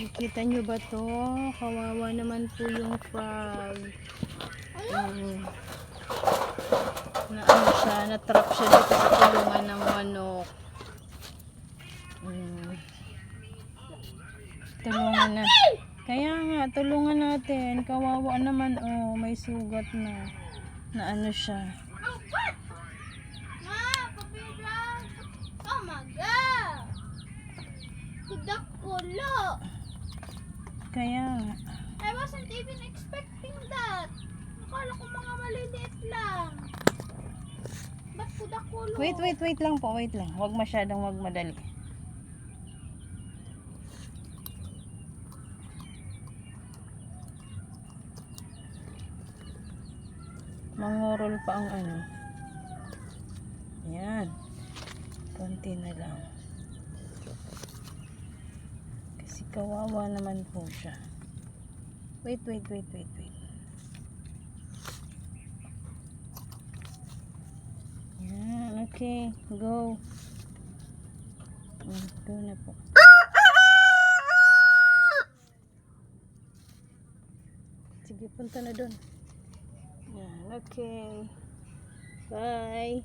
Nakikita nyo ba to? Kawawa naman po yung frog. Na ano siya, na-trap siya dito sa kulungan ng manok. Tulungan na. Kaya nga, tulungan natin. Kawawa naman, oh, may sugat na. Na ano siya. Oh my God! Kudak kulo! Kaya nga. I wasn't even expecting that. Nakala ko mga maliliit lang. Ba't kudak kulo? Wait lang po, wait lang. Huwag masyadong magmadali. Mangurol pa ang ano. Yan. Konti na lang. Kasi kawawa naman po siya. Wait. Yan, okay. Go. Go na po. Sige, punta na doon. Yan, okay. Bye.